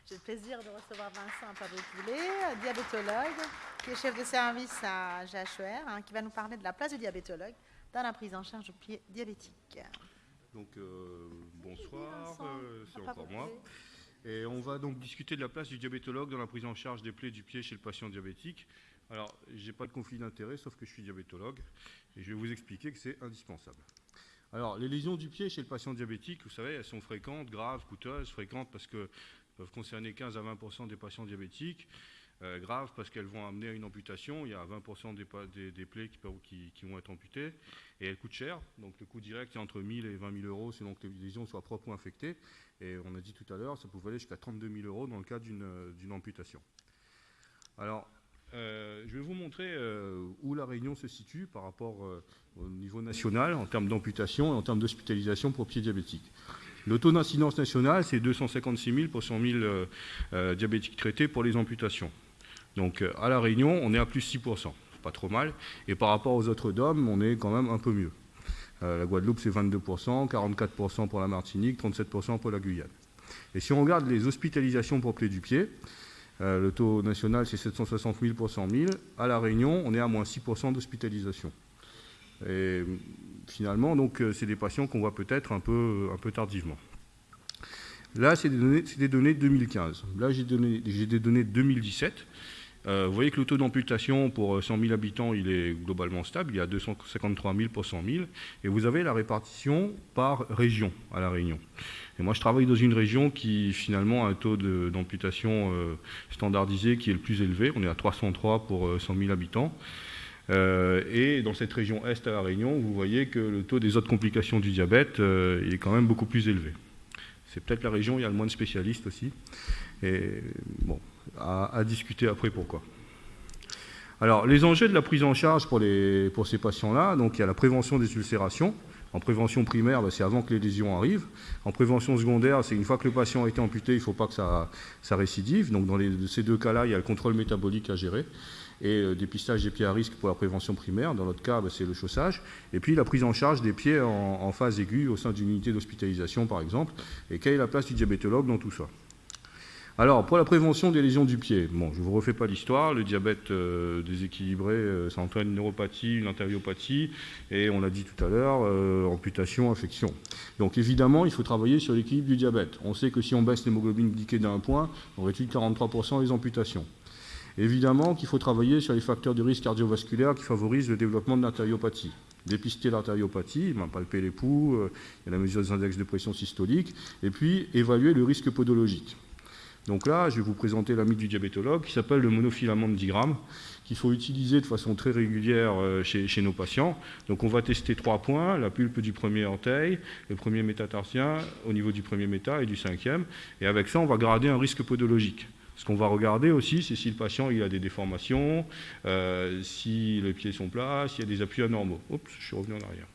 J'ai le plaisir de recevoir Vincent Pablo-Poulet, diabétologue, qui est chef de service à GHER, qui va nous parler de la place du diabétologue dans la prise en charge du pied diabétique. Donc bonsoir, c'est encore Pablo-Poulet. moi. Et on va donc discuter de la place du diabétologue dans la prise en charge des plaies du pied chez le patient diabétique. Alors, j'ai pas de conflit d'intérêt, sauf que je suis diabétologue, et je vais vous expliquer que c'est indispensable. Alors, les lésions du pied chez le patient diabétique, vous savez, elles sont fréquentes, graves, coûteuses, fréquentes parce qu'elles peuvent concerner 15 à 20% des patients diabétiques, graves parce qu'elles vont amener à une amputation. Il y a 20% des plaies qui vont être amputées, et elles coûtent cher. Donc le coût direct est entre 1 000 et 20 000 euros selon que les lésions soient propres ou infectées. Et on a dit tout à l'heure, ça pouvait aller jusqu'à 32 000 euros dans le cas d'une amputation. Alors, je vais vous montrer où la Réunion se situe par rapport au niveau national en termes d'amputation et en termes d'hospitalisation pour pieds diabétiques. Le taux d'incidence national, c'est 256 000 pour 100 000 diabétiques traités pour les amputations. Donc à la Réunion, on est à plus 6%, pas trop mal. Et par rapport aux autres DOM, on est quand même un peu mieux. La Guadeloupe, c'est 22%, 44% pour la Martinique, 37% pour la Guyane. Et si on regarde les hospitalisations pour plaies du pied, le taux national, c'est 760 000 pour 100 000. À La Réunion, on est à moins 6% d'hospitalisation. Et finalement, donc, c'est des patients qu'on voit peut-être un peu tardivement. Là, c'est des données de 2015. Là, j'ai des données de 2017. Vous voyez que le taux d'amputation pour 100 000 habitants, il est globalement stable. Il y a 253 000 pour 100 000. Et vous avez la répartition par région à La Réunion. Et moi, je travaille dans une région qui, finalement, a un taux d'amputation standardisé qui est le plus élevé. On est à 303 pour 100 000 habitants. Et dans cette région Est à La Réunion, vous voyez que le taux des autres complications du diabète il est quand même beaucoup plus élevé. C'est peut-être la région où il y a le moins de spécialistes aussi. Et bon, à discuter après pourquoi. Alors, les enjeux de la prise en charge pour ces patients-là, donc il y a la prévention des ulcérations. En prévention primaire, c'est avant que les lésions arrivent. En prévention secondaire, c'est une fois que le patient a été amputé, il ne faut pas que ça récidive. Donc dans ces deux cas-là, il y a le contrôle métabolique à gérer et dépistage des pieds à risque pour la prévention primaire. Dans notre cas, c'est le chaussage. Et puis la prise en charge des pieds en phase aiguë au sein d'une unité d'hospitalisation, par exemple. Et quelle est la place du diabétologue dans tout ça ? Alors, pour la prévention des lésions du pied, bon, je ne vous refais pas l'histoire, le diabète déséquilibré, ça entraîne une neuropathie, une artériopathie, et on l'a dit tout à l'heure, amputation, infection. Donc évidemment, il faut travailler sur l'équilibre du diabète. On sait que si on baisse l'hémoglobine glyquée d'un point, on réduit de 43% les amputations. Évidemment qu'il faut travailler sur les facteurs de risque cardiovasculaire qui favorisent le développement de l'artériopathie. Dépister l'artériopathie, palper les pouls, il y a la mesure des index de pression systolique, et puis évaluer le risque podologique. Donc là, je vais vous présenter la mythe du diabétologue qui s'appelle le monofilament de 10 grammes, qu'il faut utiliser de façon très régulière chez nos patients. Donc on va tester 3 points, la pulpe du premier orteil, le premier métatarsien au niveau du premier méta et du cinquième. Et avec ça, on va grader un risque podologique. Ce qu'on va regarder aussi, c'est si le patient il a des déformations, si les pieds sont plats, s'il y a des appuis anormaux. Oups, je suis revenu en arrière.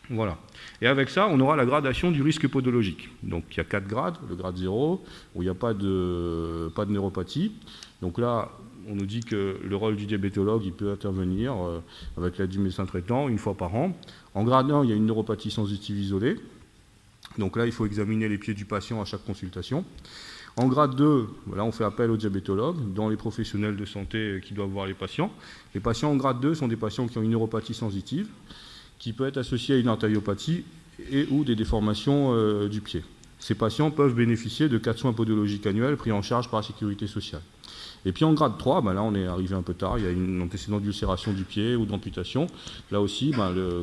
Voilà. Et avec ça, on aura la gradation du risque podologique. Donc il y a 4 grades. Le grade 0, où il n'y a pas de neuropathie. Donc là, on nous dit que le rôle du diabétologue, il peut intervenir avec l'aide du médecin traitant une fois par an. En grade 1, il y a une neuropathie sensitive isolée. Donc là, il faut examiner les pieds du patient à chaque consultation. En grade 2, là, on fait appel au diabétologue, dans les professionnels de santé qui doivent voir les patients. Les patients en grade 2 sont des patients qui ont une neuropathie sensitive, qui peut être associée à une artériopathie et ou des déformations du pied. Ces patients peuvent bénéficier de 4 soins podologiques annuels pris en charge par la sécurité sociale. Et puis en grade 3, là on est arrivé un peu tard, il y a une antécédent d'ulcération du pied ou d'amputation. Là aussi,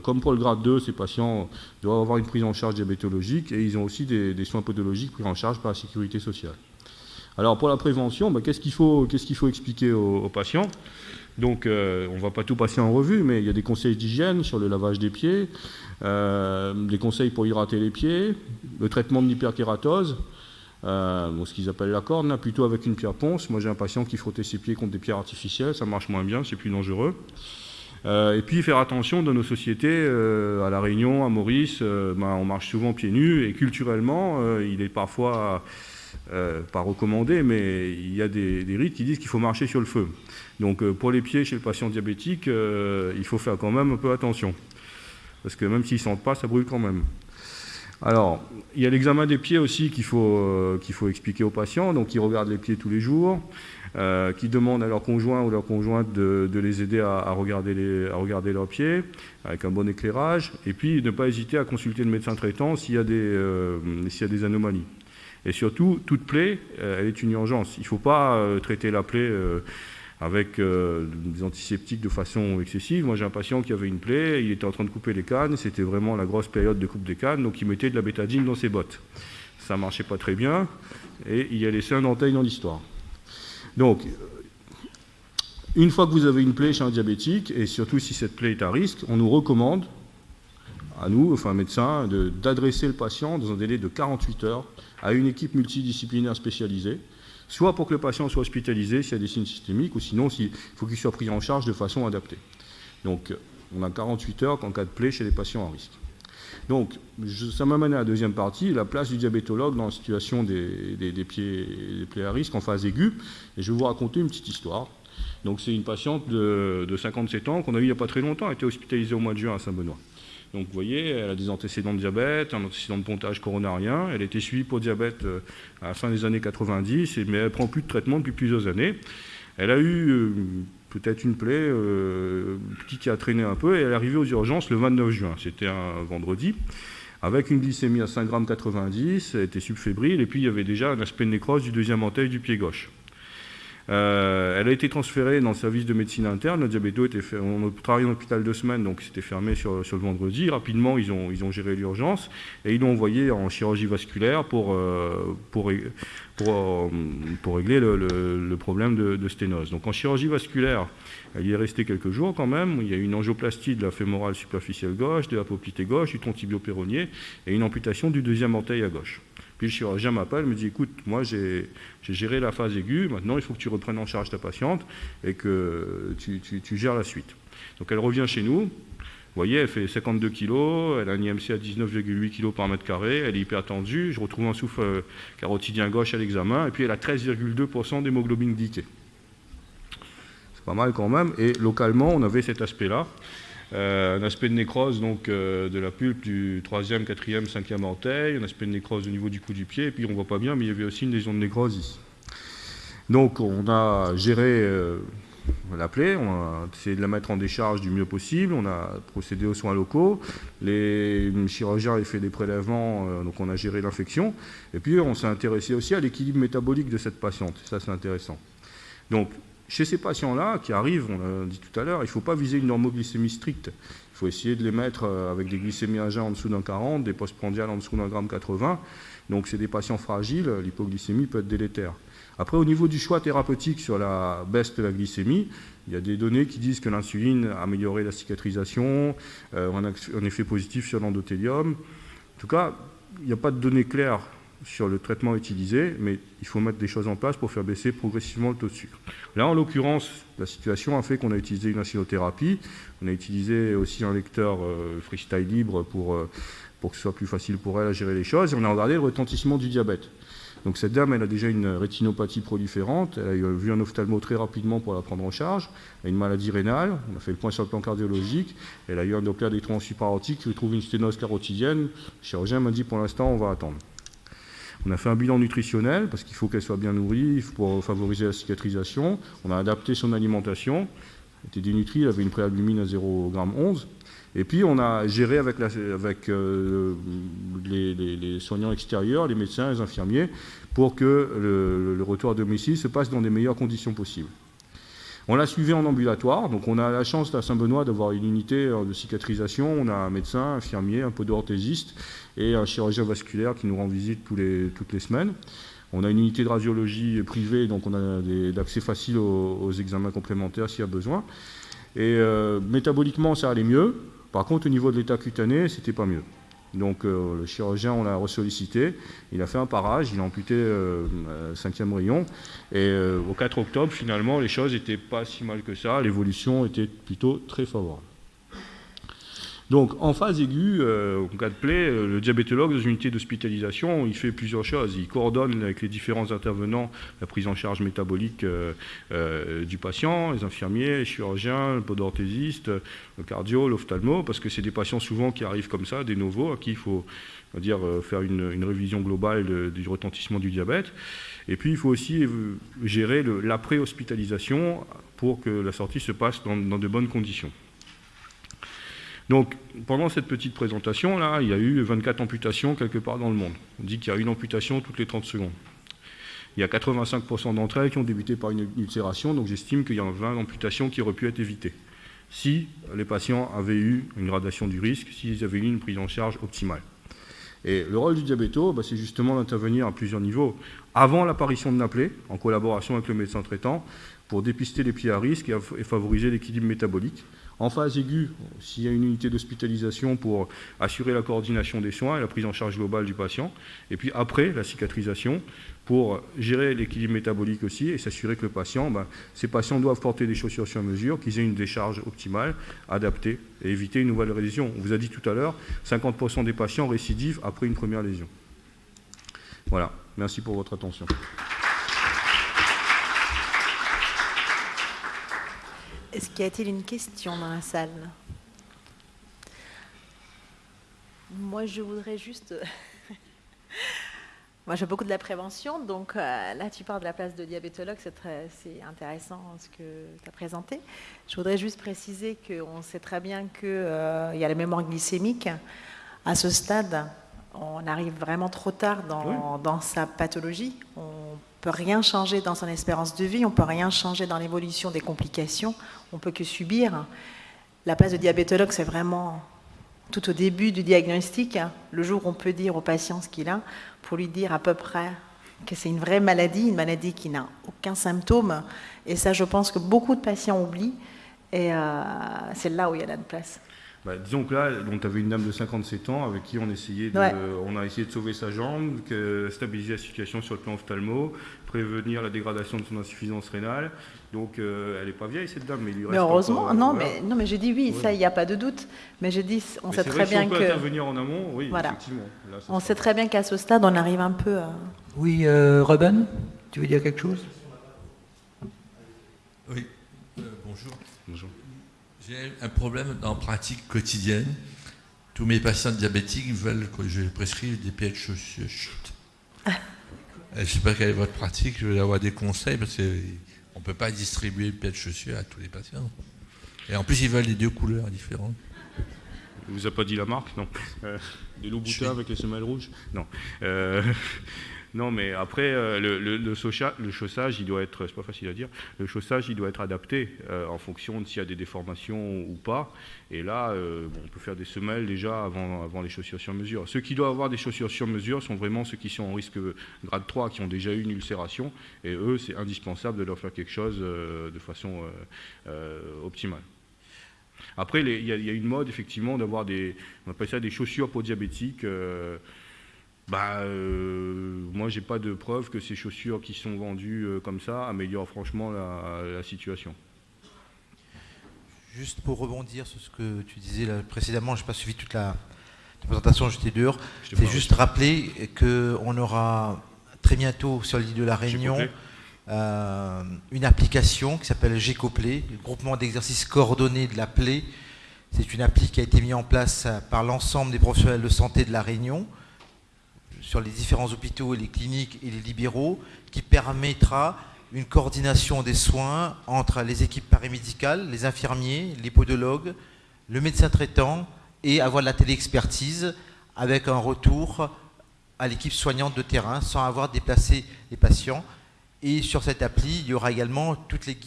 comme pour le grade 2, ces patients doivent avoir une prise en charge diabétologique et ils ont aussi des soins podologiques pris en charge par la sécurité sociale. Alors pour la prévention, qu'est-ce qu'il faut expliquer aux patients ? Donc, on ne va pas tout passer en revue, mais il y a des conseils d'hygiène sur le lavage des pieds, des conseils pour hydrater les pieds, le traitement de l'hyperkératose, ce qu'ils appellent la corne, là, plutôt avec une pierre ponce. Moi, j'ai un patient qui frottait ses pieds contre des pierres artificielles, ça marche moins bien, c'est plus dangereux. Et puis, faire attention dans nos sociétés, à La Réunion, à Maurice, on marche souvent pieds nus, et culturellement, il est parfois... pas recommandé, mais il y a des rites qui disent qu'il faut marcher sur le feu. Donc pour les pieds chez le patient diabétique, il faut faire quand même un peu attention. Parce que même s'ils ne sentent pas, ça brûle quand même. Alors, il y a l'examen des pieds aussi qu'il faut expliquer aux patients. Donc, ils regardent les pieds tous les jours, qui demandent à leur conjoint ou leur conjointe de les aider à regarder leurs pieds avec un bon éclairage. Et puis, ne pas hésiter à consulter le médecin traitant s'il y a des anomalies. Et surtout, toute plaie, elle est une urgence. Il ne faut pas traiter la plaie avec des antiseptiques de façon excessive. Moi, j'ai un patient qui avait une plaie, il était en train de couper les cannes, c'était vraiment la grosse période de coupe des cannes, donc il mettait de la bétadine dans ses bottes. Ça ne marchait pas très bien, et il a laissé un entaille dans l'histoire. Donc, une fois que vous avez une plaie chez un diabétique, et surtout si cette plaie est à risque, on nous recommande, à nous, enfin médecins, d'adresser le patient dans un délai de 48 heures à une équipe multidisciplinaire spécialisée, soit pour que le patient soit hospitalisé s'il y a des signes systémiques, ou sinon il faut qu'il soit pris en charge de façon adaptée. Donc on a 48 heures en cas de plaie chez les patients à risque. Donc ça m'amène à la deuxième partie, la place du diabétologue dans la situation des plaies à risque en phase aiguë. Et je vais vous raconter une petite histoire. Donc c'est une patiente de 57 ans qu'on a eu il n'y a pas très longtemps, elle a été hospitalisée au mois de juin à Saint-Benoît. Donc vous voyez, elle a des antécédents de diabète, un antécédent de pontage coronarien. Elle a été suivie pour diabète à la fin des années 90, mais elle ne prend plus de traitement depuis plusieurs années. Elle a eu peut-être une plaie qui a traîné un peu et elle est arrivée aux urgences le 29 juin. C'était un vendredi, avec une glycémie à 5,90 g, elle était subfébrile et puis il y avait déjà un aspect de nécrose du deuxième orteil du pied gauche. Elle a été transférée dans le service de médecine interne. Le diabéto était fait, on travaillait en hôpital 2 semaines, donc c'était fermé sur le vendredi. Rapidement, ils ont géré l'urgence et ils l'ont envoyé en chirurgie vasculaire pour régler le problème de sténose. Donc en chirurgie vasculaire, elle y est restée quelques jours quand même. Il y a eu une angioplastie de la fémorale superficielle gauche, de la poplité gauche, du tronc tibio-péronnier et une amputation du deuxième orteil à gauche. Puis le chirurgien m'appelle, me dit écoute, moi j'ai géré la phase aiguë, maintenant il faut que tu reprennes en charge ta patiente et que tu gères la suite. Donc elle revient chez nous, vous voyez, elle fait 52 kg, elle a un IMC à 19,8 kg par mètre carré, elle est hyper tendue, je retrouve un souffle carotidien gauche à l'examen, et puis elle a 13,2% d'hémoglobine glyquée. C'est pas mal quand même, et localement on avait cet aspect-là. Un aspect de nécrose donc, de la pulpe du 3e, 4e, 5e orteil, un aspect de nécrose au niveau du cou du pied, et puis on ne voit pas bien, mais il y avait aussi une lésion de nécrose ici. Donc on a géré la plaie, on a essayé de la mettre en décharge du mieux possible, on a procédé aux soins locaux, les chirurgiens avaient fait des prélèvements, donc on a géré l'infection, et puis on s'est intéressé aussi à l'équilibre métabolique de cette patiente, ça c'est intéressant. Donc, chez ces patients-là qui arrivent, on l'a dit tout à l'heure, il ne faut pas viser une normoglycémie stricte. Il faut essayer de les mettre avec des glycémies à jeun en dessous d'un 40, des postprandiales en dessous d'un gramme 80. Donc c'est des patients fragiles, l'hypoglycémie peut être délétère. Après, au niveau du choix thérapeutique sur la baisse de la glycémie, il y a des données qui disent que l'insuline a amélioré la cicatrisation, un effet positif sur l'endothélium. En tout cas, il n'y a pas de données claires sur le traitement utilisé, mais il faut mettre des choses en place pour faire baisser progressivement le taux de sucre. Là, en l'occurrence, la situation a fait qu'on a utilisé une insulothérapie, on a utilisé aussi un lecteur freestyle libre pour que ce soit plus facile pour elle à gérer les choses, et on a regardé le retentissement du diabète. Donc cette dame, elle a déjà une rétinopathie proliférante, elle a vu un ophtalmo très rapidement pour la prendre en charge, elle a une maladie rénale, on a fait le point sur le plan cardiologique, elle a eu un Doppler des troncs supraortiques qui trouve une sténose carotidienne, le chirurgien m'a dit pour l'instant on va attendre. On a fait un bilan nutritionnel parce qu'il faut qu'elle soit bien nourrie pour favoriser la cicatrisation. On a adapté son alimentation. Elle était dénutrie, elle avait une préalbumine à 0,11 g. Et puis on a géré avec les soignants extérieurs, les médecins, les infirmiers, pour que le retour à domicile se passe dans les meilleures conditions possibles. On l'a suivi en ambulatoire, donc on a la chance à Saint-Benoît d'avoir une unité de cicatrisation. On a un médecin, un infirmier, un podo-orthésiste et un chirurgien vasculaire qui nous rend visite toutes les semaines. On a une unité de radiologie privée, donc on a l'accès facile aux examens complémentaires s'il y a besoin. Et métaboliquement, ça allait mieux. Par contre, au niveau de l'état cutané, c'était pas mieux. Donc le chirurgien, on l'a ressollicité, il a fait un parage, il a amputé le 5e rayon, et au 4 octobre, finalement, les choses n'étaient pas si mal que ça, l'évolution était plutôt très favorable. Donc, en phase aiguë, en cas de plaie, le diabétologue, dans une unité d'hospitalisation, il fait plusieurs choses. Il coordonne avec les différents intervenants la prise en charge métabolique du patient, les infirmiers, les chirurgiens, le podorthésiste, le cardio, l'ophtalmo, parce que c'est des patients souvent qui arrivent comme ça, des novos, à qui il faut faire une révision globale du retentissement du diabète. Et puis, il faut aussi gérer l'après-hospitalisation pour que la sortie se passe dans de bonnes conditions. Donc, pendant cette petite présentation-là, il y a eu 24 amputations quelque part dans le monde. On dit qu'il y a une amputation toutes les 30 secondes. Il y a 85% d'entre elles qui ont débuté par une ulcération, donc j'estime qu'il y a 20 amputations qui auraient pu être évitées si les patients avaient eu une gradation du risque, s'ils avaient eu une prise en charge optimale. Et le rôle du diabéto, c'est justement d'intervenir à plusieurs niveaux. Avant l'apparition de la plaie, en collaboration avec le médecin traitant, pour dépister les plis à risque et favoriser l'équilibre métabolique. En phase aiguë, s'il y a une unité d'hospitalisation pour assurer la coordination des soins et la prise en charge globale du patient. Et puis après, la cicatrisation, pour gérer l'équilibre métabolique aussi et s'assurer que le patient, ces patients doivent porter des chaussures sur mesure, qu'ils aient une décharge optimale, adaptée et éviter une nouvelle lésion. On vous a dit tout à l'heure, 50% des patients récidivent après une première lésion. Voilà, merci pour votre attention. Est-ce qu'il y a-t-il une question dans la salle? Moi, je voudrais juste... Moi, je fais beaucoup de la prévention, donc là, tu parles de la place de diabétologue, c'est intéressant ce que tu as présenté. Je voudrais juste préciser qu'on sait très bien qu'il y a la mémoire glycémique. À ce stade, on arrive vraiment trop tard dans sa pathologie. On ne peut rien changer dans son espérance de vie, on ne peut rien changer dans l'évolution des complications, on ne peut que subir. La place de diabétologue, c'est vraiment tout au début du diagnostic, le jour où on peut dire au patient ce qu'il a, pour lui dire à peu près que c'est une vraie maladie, une maladie qui n'a aucun symptôme. Et ça, je pense que beaucoup de patients oublient, et c'est là où il y a la place. Disons que là, tu avais une dame de 57 ans avec qui on a essayé de sauver sa jambe, stabiliser la situation sur le plan ophtalmo, prévenir la dégradation de son insuffisance rénale. Donc elle n'est pas vieille cette dame, mais il lui reste. Mais heureusement, encore, non, voilà. mais je dis oui, ça, il n'y a pas de doute. Mais je dis, on sait très bien que. Si on peut intervenir en amont, oui, voilà. effectivement. Là, on sait très bien qu'à ce stade, on arrive un peu à. Oui, Ruben, tu veux dire quelque chose? Oui, bonjour. Bonjour. J'ai un problème dans la pratique quotidienne. Tous mes patients diabétiques veulent que je prescrive des pieds de chaussures. Je ne sais pas quelle est votre pratique, je veux avoir des conseils parce qu'on ne peut pas distribuer des pieds de chaussures à tous les patients. Et en plus, ils veulent les deux couleurs différentes. Il ne vous a pas dit la marque, non? Des Louboutin avec les semelles rouges? Non. Non, mais après, le chaussage, il doit être, c'est pas facile à dire, le chaussage, il doit être adapté en fonction de s'il y a des déformations ou pas. Et là, on peut faire des semelles déjà avant les chaussures sur mesure. Ceux qui doivent avoir des chaussures sur mesure sont vraiment ceux qui sont en risque grade 3, qui ont déjà eu une ulcération. Et eux, c'est indispensable de leur faire quelque chose de façon optimale. Après, il y a une mode, effectivement, d'avoir on appelle ça des chaussures pour diabétiques. Moi, j'ai pas de preuve que ces chaussures qui sont vendues comme ça améliorent franchement la situation. Juste pour rebondir sur ce que tu disais là, précédemment, je n'ai pas suivi toute la présentation, j'étais dehors. C'est juste rappeler qu'on aura très bientôt sur l'île de la Réunion une application qui s'appelle G-Coplay, le groupement d'exercices coordonnés de la plaie. C'est une appli qui a été mise en place par l'ensemble des professionnels de santé de la Réunion, sur les différents hôpitaux, les cliniques et les libéraux, qui permettra une coordination des soins entre les équipes paramédicales, les infirmiers, les podologues, le médecin traitant et avoir de la téléexpertise avec un retour à l'équipe soignante de terrain sans avoir déplacé les patients. Et sur cette appli, il y aura également toutes les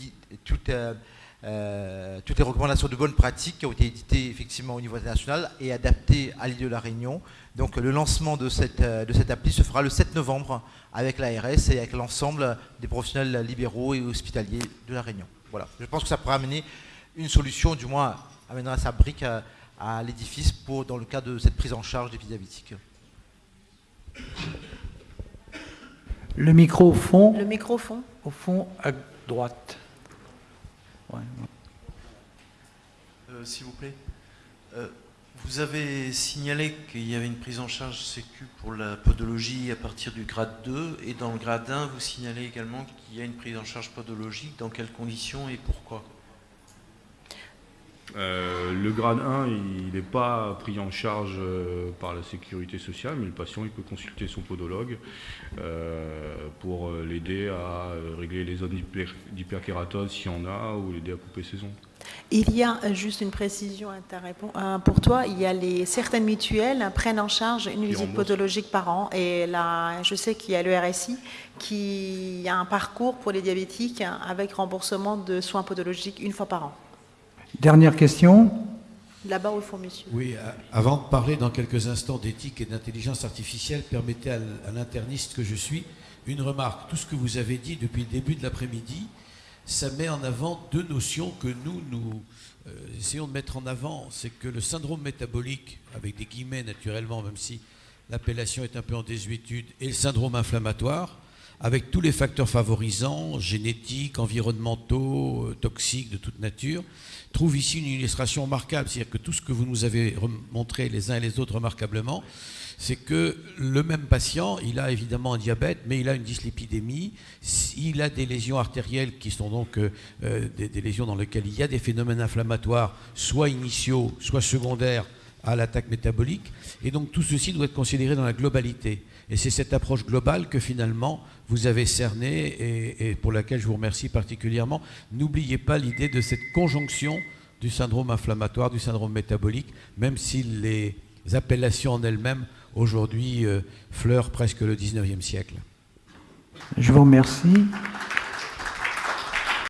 recommandations de bonne pratique qui ont été éditées effectivement au niveau national et adaptées à l'île de la Réunion. Donc le lancement de cette appli se fera le 7 novembre avec l'ARS et avec l'ensemble des professionnels libéraux et hospitaliers de la Réunion. Voilà. Je pense que ça pourra amener une solution, du moins amènera sa brique à l'édifice dans le cadre de cette prise en charge des diabétiques. Le micro au fond. Le micro au fond. Au fond, à droite. Ouais. S'il vous plaît. Vous avez signalé qu'il y avait une prise en charge sécu pour la podologie à partir du grade 2, et dans le grade 1, vous signalez également qu'il y a une prise en charge podologique. Dans quelles conditions et pourquoi? Le grade 1, il n'est pas pris en charge par la sécurité sociale, mais le patient il peut consulter son podologue pour l'aider à régler les zones d'hyperkératose s'il y en a, ou l'aider à couper ses ongles. Il y a juste une précision pour toi. Il y a certaines mutuelles prennent en charge une visite podologique par an. Et là, je sais qu'il y a le RSI qui a un parcours pour les diabétiques avec remboursement de soins podologiques une fois par an. Dernière question. Là-bas au fond, monsieur. Oui, avant de parler dans quelques instants d'éthique et d'intelligence artificielle, permettez à l'interniste que je suis une remarque. Tout ce que vous avez dit depuis le début de l'après-midi, ça met en avant deux notions que nous essayons de mettre en avant. C'est que le syndrome métabolique, avec des guillemets naturellement, même si l'appellation est un peu en désuétude, et le syndrome inflammatoire, avec tous les facteurs favorisants, génétiques, environnementaux, toxiques de toute nature, trouve ici une illustration remarquable. C'est-à-dire que tout ce que vous nous avez montré les uns et les autres remarquablement, c'est que le même patient, il a évidemment un diabète, mais il a une dyslipidémie, il a des lésions artérielles qui sont donc des lésions dans lesquelles il y a des phénomènes inflammatoires, soit initiaux, soit secondaires à l'attaque métabolique. Et donc tout ceci doit être considéré dans la globalité. Et c'est cette approche globale que finalement vous avez cernée et pour laquelle je vous remercie particulièrement. N'oubliez pas l'idée de cette conjonction du syndrome inflammatoire, du syndrome métabolique, même si les appellations en elles-mêmes aujourd'hui fleurent presque le 19e siècle. Je vous remercie.